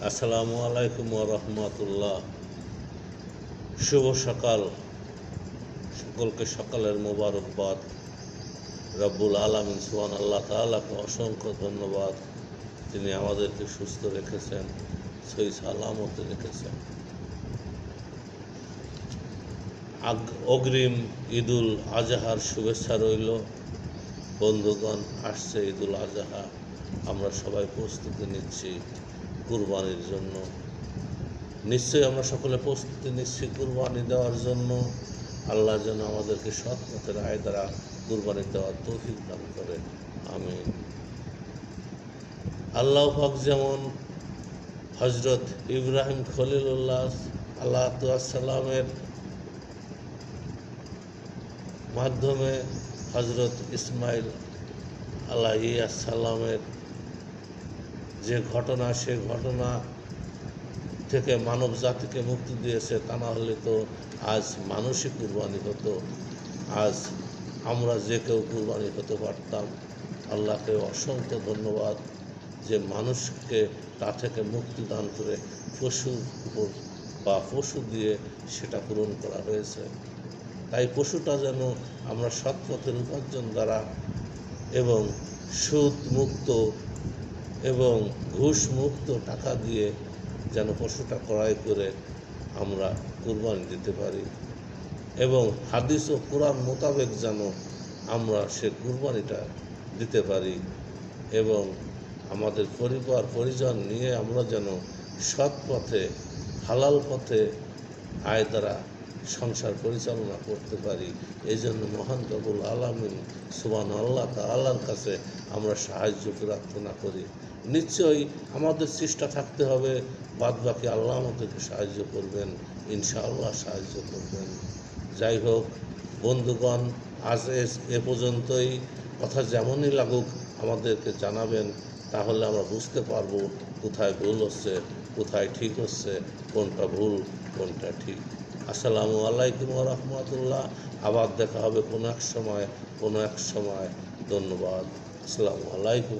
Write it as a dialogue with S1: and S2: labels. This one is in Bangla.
S1: আসসালামু আলাইকুম ওয়া রাহমাতুল্লাহ। শুভ সকাল, সকলকে সকালের মোবারকবাদ। রব্বুল আলামিন সুবহান আল্লাহ তাআলাকে অসংখ্য ধন্যবাদ, তিনি আমাদেরকে সুস্থ রেখেছেন, সহি সালামতে রেখেছেন। অগ্রিম ঈদুল আজহার শুভেচ্ছা রইল। বন্ধুগণ, আসছে ঈদুল আজহা, আমরা সবাই প্রস্তুতি নিচ্ছি কুরবানির জন্য। নিশ্চয়ই আমরা সকলে প্রস্তুতি নিচ্ছি কুরবানি দেওয়ার জন্য। আল্লাহ যেন আমাদেরকে সৎ পথের আয় দ্বারা কুরবানি দেওয়ার তৌফিক দান করে, আমিন। আল্লাহ পাক যেমন হজরত ইব্রাহিম খলিলুল্লাহ আলাইহিসসালামের মাধ্যমে হজরত ইসমাইল আলাইহিসসালামের যে ঘটনা, সে ঘটনা থেকে মানব জাতিকে মুক্তি দিয়েছে, তা না হলে তো আজ মানুষই কুরবানি হতো, আজ আমরা যে কেউ কুরবানি হতে পারতাম। আল্লাহকে অসংখ্য ধন্যবাদ যে মানুষকে তা থেকে মুক্তি দান করে পশুর উপর বা পশু দিয়ে সেটা পূরণ করা হয়েছে। তাই পশুটা যেন আমরা সৎ পথের উপার্জন দ্বারা এবং সুদ মুক্ত এবং ঘুষ মুক্ত টাকা দিয়ে যেন পশুটা ক্রয় করে আমরা কুরবানি দিতে পারি এবং হাদিস ও কোরআন মোতাবেক যেন আমরা সে কুরবানিটা দিতে পারি এবং আমাদের পরিবার পরিজন নিয়ে আমরা যেন সৎ পথে হালাল পথে আয় দ্বারা সংসার পরিচালনা করতে পারি। এই জন্য মহান রব্বুল আলামিন সুবহান আল্লাহ তাআলার কাছে আমরা সাহায্য প্রার্থনা করি। নিশ্চয়ই আমাদের চেষ্টা থাকতে হবে, বাদ বাকি আল্লাহ আমাদেরকে সাহায্য করবেন, ইনশাআল্লাহ সাহায্য করবেন। যাই হোক বন্ধুগণ, আজ এ পর্যন্তই। কথা যেমনই লাগুক আমাদেরকে জানাবেন, তাহলে আমরা বুঝতে পারবো কোথায় ভুল হচ্ছে, কোথায় ঠিক হচ্ছে, কোনটা ভুল কোনটা ঠিক। আসসালামু আলাইকুম ওয়া রাহমাতুল্লাহ। আবার দেখা হবে কোনো এক সময়। ধন্যবাদ। আসসালামু আলাইকুম।